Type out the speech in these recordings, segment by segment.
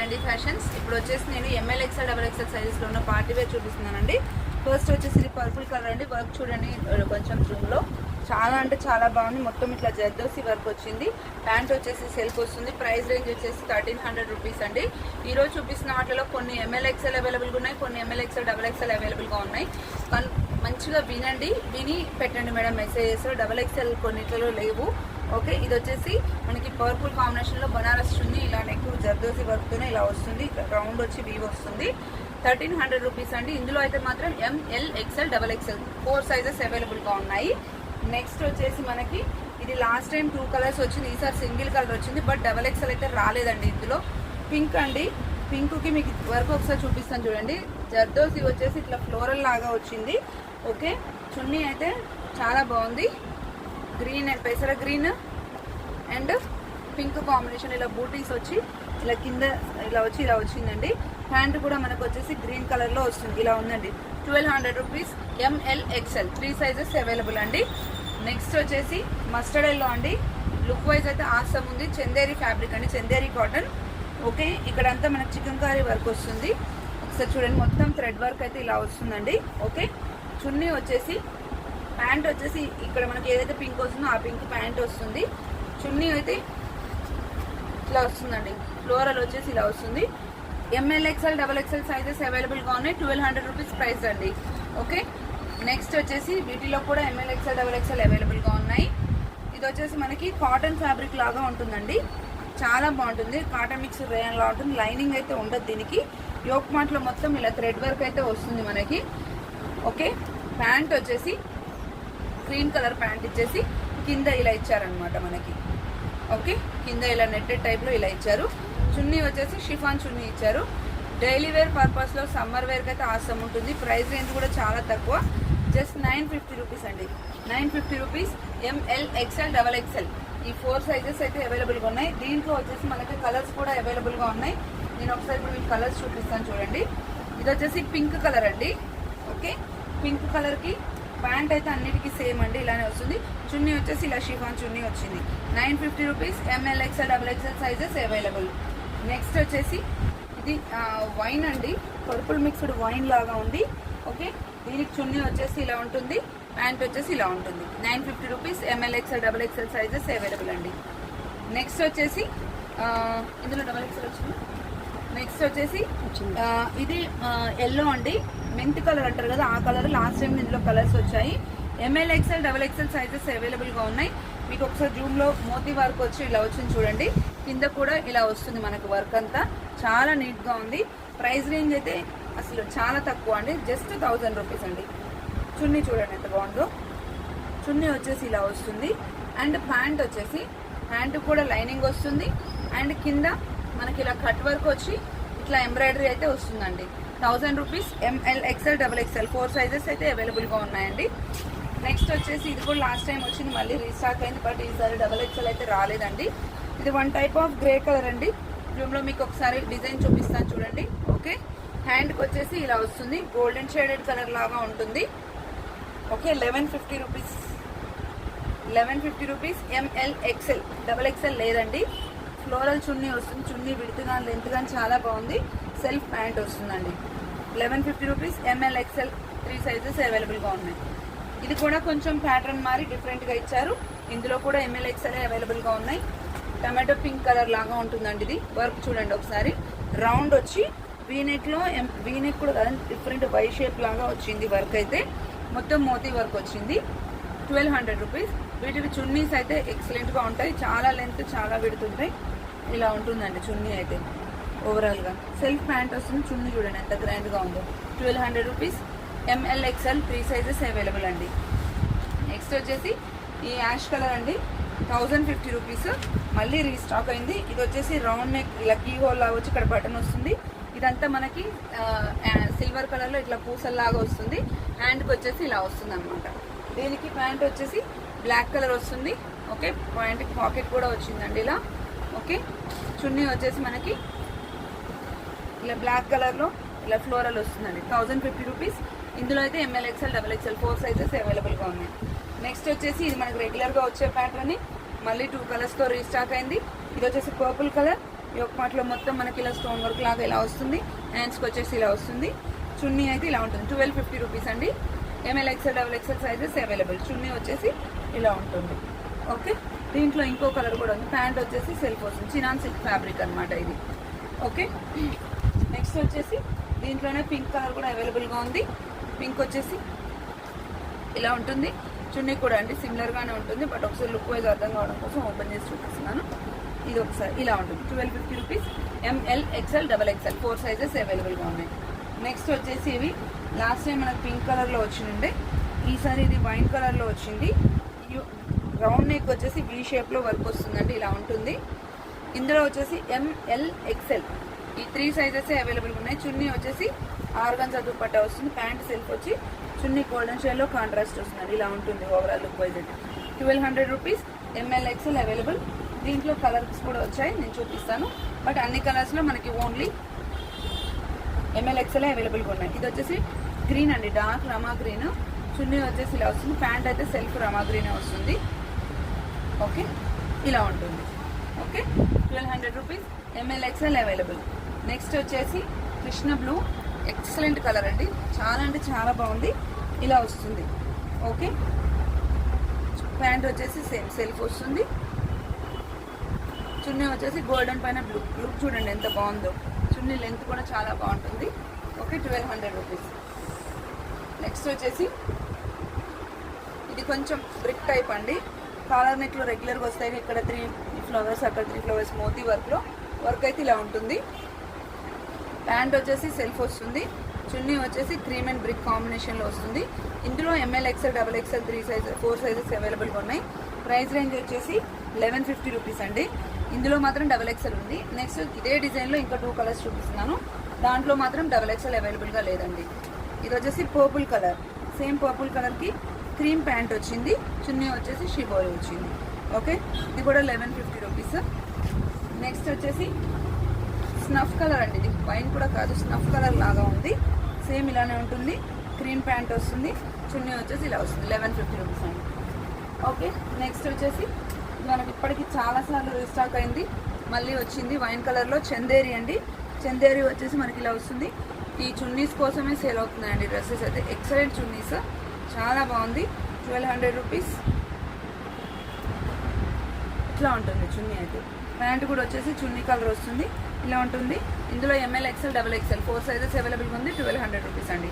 Trendy fashions. ఇప్పుడు వచ్చేసి నేను ఎంఎల్ ఎక్స్ఎల్ డబల్ ఎక్స్ఎల్ సైజెస్లో ఉన్న పార్టీ వేర్ చూపిస్తున్నానండి. ఫస్ట్ వచ్చేసి ఇది పర్పుల్ కలర్ అండి. వర్క్ చూడండి కొంచెం జూమ్లో చాలా అంటే చాలా బాగుంది. మొత్తం ఇట్లా జర్దోసి వర్క్ వచ్చింది. ప్యాంట్ వచ్చేసి సెల్ఫ్ వస్తుంది. ప్రైస్ రేంజ్ వచ్చేసి 1300 రూపీస్ అండి. ఈరోజు చూపిస్తున్న వాటిలో కొన్ని ఎంఎల్ ఎక్స్ఎల్ అవైలబుల్గా ఉన్నాయి, కొన్ని ఎంఎల్ ఎక్స్ఎల్ డబల్ ఎక్స్ఎల్ అవైలబుల్గా ఉన్నాయి. మంచిగా వినండి, విని పెట్టండి మేడం మెసేజెస్. డబల్ ఎక్స్ఎల్ కొన్నిట్లలో లేవు. ఓకే, ఇది వచ్చేసి మనకి పర్పుల్ కాంబినేషన్లో బనారస్ చున్నీ, ఇలా నెక్ జర్దోసి వర్క్తోనే ఇలా వస్తుంది. రౌండ్ వచ్చి వీవ్ వస్తుంది. 1300 రూపీస్ అండి. ఇందులో అయితే మాత్రం M L XL double XL 4 sizes అవైలబుల్గా ఉన్నాయి. నెక్స్ట్ వచ్చేసి మనకి ఇది లాస్ట్ టైం 2 కలర్స్ వచ్చింది, ఈసారి సింగిల్ కలర్ వచ్చింది. బట్ డబల్ ఎక్స్ఎల్ అయితే రాలేదండి. ఇందులో పింక్ అండి. పింక్కి మీకు వర్క్ ఒకసారి చూపిస్తాను చూడండి. జర్దోసి వచ్చేసి ఇట్లా ఫ్లోరల్ లాగా వచ్చింది. ఓకే, చున్నీ అయితే చాలా బాగుంది. గ్రీన్ అండ్ పెసర గ్రీన్ అండ్ పింక్ కాంబినేషన్, ఇలా బూటీస్ వచ్చి ఇలా కింద ఇలా వచ్చి ఇలా వచ్చిందండి. ప్యాంట్ కూడా మనకు వచ్చేసి గ్రీన్ కలర్లో వస్తుంది, ఇలా ఉందండి. 1200 rupees. M L XL 3 sizes available అండి. నెక్స్ట్ వచ్చేసి మస్టర్డ్ ఎల్లో అండి. లుక్ వైజ్ అయితే ఆసమ్ ఉంది. చందేరి ఫ్యాబ్రిక్ అండి, చందేరి కాటన్. ఓకే, ఇక్కడంతా మనకు చికెన్ కర్రీ వర్క్ వస్తుంది. ఒకసారి చూడండి, మొత్తం థ్రెడ్ వర్క్ అయితే ఇలా వస్తుందండి. ఓకే, చున్నీ వచ్చేసి ప్యాంట్ వచ్చేసి ఇక్కడ మనకి ఏదైతే పింక్ వస్తుందో ఆ పింక్ ప్యాంట్ వస్తుంది. చున్నీ అయితే ఇట్లా వస్తుందండి. ఫ్లోరల్ వచ్చేసి ఇలా వస్తుంది. M L XL double XL sizes అవైలబుల్గా ఉన్నాయి. 1200 రూపీస్ ప్రైస్ అండి. ఓకే, నెక్స్ట్ వచ్చేసి వీటిలో కూడా ఎంఎల్ ఎక్స్ఎల్ డబల్ ఎక్స్ఎల్ అవైలబుల్గా ఉన్నాయి. ఇది వచ్చేసి మనకి కాటన్ ఫ్యాబ్రిక్ లాగా ఉంటుందండి. చాలా బాగుంటుంది. కాటన్ మిక్స్ రేయన్ లా ఉంటుంది. లైనింగ్ అయితే ఉండదు దీనికి. యోక్ మాట్లో మొత్తం ఇలా థ్రెడ్ వర్క్ అయితే వస్తుంది మనకి. ఓకే, ప్యాంట్ వచ్చేసి గ్రీన్ కలర్ ప్యాంట్ ఇచ్చేసి కింద ఇలా ఇచ్చారనమాట మనకి. ఓకే, కింద ఇలా నెట్టెడ్ టైప్లో ఇలా ఇచ్చారు. చున్నీ వచ్చేసి షిఫాన్ చున్నీ ఇచ్చారు. డైలీ వేర్ పర్పస్లో సమ్మర్ వేర్కి అయితే ఆసమ్ ఉంటుంది. ప్రైస్ రేంజ్ కూడా చాలా తక్కువ, జస్ట్ 950 రూపీస్ అండి. 950 rupees. M L XL double XL ఈ 4 సైజెస్ అయితే అవైలబుల్గా ఉన్నాయి. దీంట్లో వచ్చేసి మనకి కలర్స్ కూడా అవైలబుల్గా ఉన్నాయి. నేను ఒకసారి ఇప్పుడు మీకు కలర్స్ చూపిస్తాను చూడండి. ఇది వచ్చేసి పింక్ కలర్ అండి. ఓకే, పింక్ కలర్కి ప్యాంట్ అయితే అన్నిటికీ సేమ్ అండి, ఇలానే వస్తుంది. చున్నీ వచ్చేసి ఇలా షిఫాన్ చున్నీ వచ్చింది. 950 rupees. M L XL double XL sizes available. Next వచ్చేసి ఇది వైన్ అండి. పర్పుల్ మిక్స్డ్ వైన్ లాగా ఉంది. ఓకే, దీనికి చున్నీ వచ్చేసి ఇలా ఉంటుంది, ప్యాంట్ వచ్చేసి ఇలా ఉంటుంది. 950 rupees. M L XL double XL sizes available అండి. నెక్స్ట్ వచ్చేసి ఇందులో డబల్ ఎక్స్ఎల్ వచ్చింది. నెక్స్ట్ వచ్చేసి ఇది ఎల్లో అండి. మెంతి కలర్ అంటారు కదా, ఆ కలర్. లాస్ట్ టైం ఇందులో కలర్స్ వచ్చాయి. M L XL double XL sizes అవైలబుల్గా ఉన్నాయి. మీకు ఒకసారి జూమ్లో మోతీ వర్క్ వచ్చి ఇలా వచ్చింది చూడండి. కింద కూడా ఇలా వస్తుంది మనకు వర్క్ అంతా. చాలా నీట్గా ఉంది. ప్రైస్ రేంజ్ అయితే అసలు చాలా తక్కువ అండి, జస్ట్ 1000 రూపీస్ అండి. చున్నీ చూడండి ఎంత బాగుందో. చున్నీ వచ్చేసి ఇలా వస్తుంది. అండ్ ప్యాంట్ వచ్చేసి ప్యాంట్ కూడా లైనింగ్ వస్తుంది. అండ్ కింద మనకి ఇలా కట్ వర్క్ వచ్చి ఇట్లా ఎంబ్రాయిడరీ అయితే వస్తుందండి. 1000 rupees. M L XL double XL 4 sizes అయితే అవైలబుల్గా ఉన్నాయండి. నెక్స్ట్ వచ్చేసి ఇది కూడా లాస్ట్ టైం వచ్చింది, మళ్ళీ రీస్టాక్ అయింది. బట్ ఈసారి డబల్ ఎక్స్ఎల్ అయితే రాలేదండి. ఇది 1 టైప్ ఆఫ్ గ్రే కలర్ అండి. జూమ్లో మీకు ఒకసారి డిజైన్ చూపిస్తాను చూడండి. ఓకే, హ్యాండ్కి వచ్చేసి ఇలా వస్తుంది. గోల్డెన్ షేడెడ్ కలర్ లాగా ఉంటుంది. Okay, 1150 rupees. 1150 rupees. M L XL double XL లేదండి. ఫ్లోరల్ చున్నీ వస్తుంది. చున్నీ విడ్త్ కానీ లెంత్ కానీ చాలా బాగుంది. సెల్ఫ్ ప్యాంట్ వస్తుందండి. 1150 రూపీస్. ఎంఎల్ ఎక్స్ఎల్ 3 సైజెస్ అవైలబుల్గా ఉన్నాయి. ఇది కూడా కొంచెం ప్యాటర్న్ మారి డిఫరెంట్గా ఇచ్చారు. ఇందులో కూడా ఎంఎల్ ఎక్స్ఎల్ అవైలబుల్గా ఉన్నాయి. టమాటో పింక్ కలర్ లాగా ఉంటుందండి. ఇది వర్క్ చూడండి ఒకసారి. రౌండ్ వచ్చి వీనెక్లో, వీనెక్ కూడా కదా, డిఫరెంట్ వై షేప్ లాగా వచ్చింది వర్క్ అయితే. మొత్తం మోతీ వర్క్ వచ్చింది. 1200 రూపీస్. వీటికి చున్నీస్ అయితే ఎక్సలెంట్గా ఉంటాయి. చాలా లెంత్, చాలా విడుతుంటాయి. ఇలా ఉంటుందండి చున్నీ అయితే ఓవరాల్గా. సెల్ఫ్ ప్యాంట్ వస్తుంది. చున్నీ చూడండి ఎంత గ్రాండ్గా ఉందో. 1200 rupees. M L XL 3 sizes available అండి. నెక్స్ట్ వచ్చేసి ఈ యాష్ కలర్ అండి. 1050 రూపీస్. మళ్ళీ రీస్టాక్ అయింది. ఇది వచ్చేసి రౌండ్ నెక్, ఇలా కీ హోల్ లాగా వచ్చి ఇక్కడ బటన్ వస్తుంది. ఇదంతా మనకి సిల్వర్ కలర్లో ఇట్లా పూసల్లాగా వస్తుంది. హ్యాండ్కి వచ్చేసి ఇలా వస్తుంది అనమాట. దీనికి ప్యాంట్ వచ్చేసి బ్లాక్ కలర్ వస్తుంది. ఓకే, ప్యాంట్కి పాకెట్ కూడా వచ్చిందండి ఇలా. ఓకే, చున్నీ వచ్చేసి మనకి ఇలా బ్లాక్ కలర్లో ఇలా ఫ్లోరల్ వస్తుందండి. 1050 రూపీస్. ఇందులో అయితే M L XL double XL 4 sizes అవైలబుల్గా ఉన్నాయి. నెక్స్ట్ వచ్చేసి ఇది మనకు రెగ్యులర్గా వచ్చే ప్యాటర్న్, మళ్ళీ 2 కలర్స్తో రీస్టాక్ అయింది. ఇది వచ్చేసి పర్పుల్ కలర్ యోక్ పార్ట్లో మొత్తం మనకి ఇలా స్టోన్ వర్క్ లాగా ఇలా వస్తుంది. హ్యాండ్స్కి వచ్చేసి ఇలా వస్తుంది. చున్నీ అయితే ఇలా ఉంటుంది. 1250 రూపీస్ అండి. M L XL double XL sizes available. చున్నీ వచ్చేసి ఇలా ఉంటుంది. ఓకే, దీంట్లో ఇంకో కలర్ కూడా ఉంది. ప్యాంట్ వచ్చేసి సెల్ఫ్ వస్తుంది. చినాన్ సిల్క్ ఫ్యాబ్రిక్ అనమాట ఇది. ఓకే, నెక్స్ట్ వచ్చేసి దీంట్లోనే పింక్ కలర్ కూడా అవైలబుల్గా ఉంది. పింక్ వచ్చేసి ఇలా ఉంటుంది. చున్నీ కూడా అండి సిమిలర్గానే ఉంటుంది, బట్ ఒకసారి లుక్ వైజ్ అర్థం కావడం కోసం ఓపెన్ చేసి చూపిస్తున్నాను. ఇది ఒకసారి ఇలా ఉంటుంది. 1250 rupees. M L XL double XL 4 sizes అవైలబుల్గా ఉన్నాయి. నెక్స్ట్ వచ్చేసి ఇవి లాస్ట్ టైం మనకు పింక్ కలర్లో వచ్చిండే, ఈసారి ఇది వైన్ కలర్లో వచ్చింది. రౌండ్ నెక్ వచ్చేసి వీ షేప్లో వర్క్ వస్తుందండి, ఇలా ఉంటుంది. ఇందులో వచ్చేసి ఎంఎల్ ఎక్సెల్ ఈ 3 సైజెస్ అవైలబుల్గా ఉన్నాయి. చున్నీ వచ్చేసి ఆర్గన్జా దుపట్టా వస్తుంది. ప్యాంట్ సెల్ఫ్ వచ్చి చున్నీ గోల్డెన్ షేడ్లో కాంట్రాస్ట్ వస్తుంది, ఇలా ఉంటుంది ఓవరాల్ లుక్ వైజ్ అయితే. 1200 రూపీస్. M L XL available. దీంట్లో కలర్స్ కూడా వచ్చాయి, నేను చూపిస్తాను. బట్ అన్ని కలర్స్లో మనకి ఓన్లీ ఎంఎల్ ఎక్సెల్ అవైలబుల్గా ఉన్నాయి. ఇది వచ్చేసి గ్రీన్ అండి, డార్క్ రమా గ్రీన్. చున్నీ వచ్చేసి ఇలా వస్తుంది. ప్యాంట్ అయితే సెల్ఫ్ రమా గ్రీనే వస్తుంది. ఓకే, ఇలా ఉంటుంది. Okay, 1200 rupees. M L XL available. Next వచ్చేసి కృష్ణ బ్లూ, ఎక్సలెంట్ కలర్ అండి, చాలా అంటే చాలా బాగుంది, ఇలా వస్తుంది. ఓకే, ప్యాంట్ వచ్చేసి సేమ్ సెల్ఫ్ వస్తుంది. చున్నీ వచ్చేసి గోల్డెన్ పైన బ్లూ. లుక్ చూడండి ఎంత బాగుందో. చున్నీ లెంత్ కూడా చాలా బాగుంటుంది. Okay, 1200 rupees. నెక్స్ట్ వచ్చేసి ఇది కొంచెం బ్రిక్ టైప్ అండి. కాలర్ నెక్లో రెగ్యులర్గా వస్తాయి. ఇక్కడ 3 ఫ్లవర్స్, అక్కడ 3 ఫ్లవర్స్ మోతీ వర్క్లో వర్క్ అయితే ఇలా ఉంటుంది. ప్యాంట్ వచ్చేసి సెల్ఫ్ వస్తుంది. చున్నీ వచ్చేసి క్రీమ్ అండ్ బ్రిక్ కాంబినేషన్లో వస్తుంది. ఇందులో M L XL double XL 4 sizes అవైలబుల్గా ఉన్నాయి. ప్రైస్ రేంజ్ వచ్చేసి 1150 రూపీస్ అండి. ఇందులో మాత్రం డబల్ ఎక్సెల్ ఉంది. నెక్స్ట్ ఇదే డిజైన్లో ఇంకా 2 కలర్స్ చూపిస్తున్నాను. దాంట్లో మాత్రం డబల్ ఎక్సెల్ అవైలబుల్గా లేదండి. ఇది వచ్చేసి పర్పుల్ కలర్. సేమ్ పర్పుల్ కలర్కి క్రీమ్ ప్యాంట్ వచ్చింది. చున్నీ వచ్చేసి షిబోరి వచ్చింది. ఓకే, ఇది కూడా 1150 రూపీస్. నెక్స్ట్ వచ్చేసి స్నఫ్ కలర్ అండి. ఇది వైన్ కూడా కాదు, స్నఫ్ కలర్ లాగా ఉంది. సేమ్ ఇలానే ఉంటుంది. క్రీమ్ ప్యాంట్ వస్తుంది. చున్నీ వచ్చేసి ఇలా వస్తుంది. 1150 రూపీస్ అండి. ఓకే, నెక్స్ట్ వచ్చేసి మనకి ఇప్పటికి చాలాసార్లు రీస్టాక్ అయింది, మళ్ళీ వచ్చింది. వైన్ కలర్లో చందేరి అండి. చందేరి వచ్చేసి మనకి ఇలా వస్తుంది. ఈ చున్నీస్ కోసమే సేల్ అవుతున్నాయండి డ్రెస్సెస్ అయితే. ఎక్సలెంట్ చున్నీస్, చాలా బాగుంది. 1200 రూపీస్. ఇట్లా ఉంటుంది చున్నీ అయితే. ప్యాంట్ కూడా వచ్చేసి చున్నీ కలర్ వస్తుంది, ఇలా ఉంటుంది. ఇందులో M L XL double XL 4 sizes అవైలబుల్గా ఉంది. 1200 రూపీస్ అండి.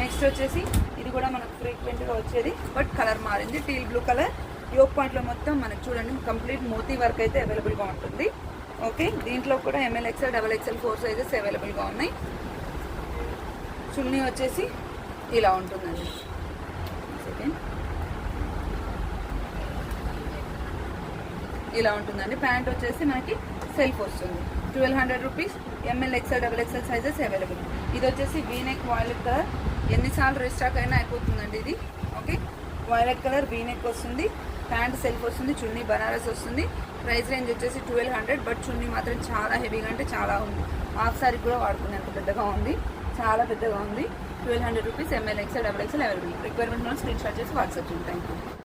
నెక్స్ట్ వచ్చేసి ఇది కూడా మనకు ఫ్రీక్వెంట్గా వచ్చేది, బట్ కలర్ మారింది. Teal blue colour. యోక్ పాయింట్లో మొత్తం మనకు చూడండి కంప్లీట్ మోతీ వర్క్ అయితే అవైలబుల్గా ఉంటుంది. ఓకే, దీంట్లో కూడా M L XL double XL 4 sizes అవైలబుల్గా ఉన్నాయి. చున్నీ వచ్చేసి ఇలా ఉంటుందండి. ఇలా ఉంటుందండి. ప్యాంట్ వచ్చేసి మనకి సెల్ఫ్ వస్తుంది. 1200 rupees. M L XL double XL sizes available. ఇది వచ్చేసి వీనెక్ వాయిలెట్ కలర్. ఎన్నిసార్లు రీస్టాక్ అయినా అయిపోతుందండి ఇది. ఓకే, వాయిలెట్ కలర్ వీనెక్ వస్తుంది. ప్యాంట్ సెల్ఫ్ వస్తుంది. చున్నీ బనారస్ వస్తుంది. ప్రైస్ రేంజ్ వచ్చేసి 1200. బట్ చున్నీ మాత్రం చాలా హెవీగా అంటే చాలా ఉంది. హాఫ్ సారీ కూడా వాడుకునేంత పెద్దగా ఉంది, చాలా పెద్దగా ఉంది. 1200 rupees. M L XL double XL available. Requirement screenshot చేసి వాట్సాప్ చేయండి. Thank you.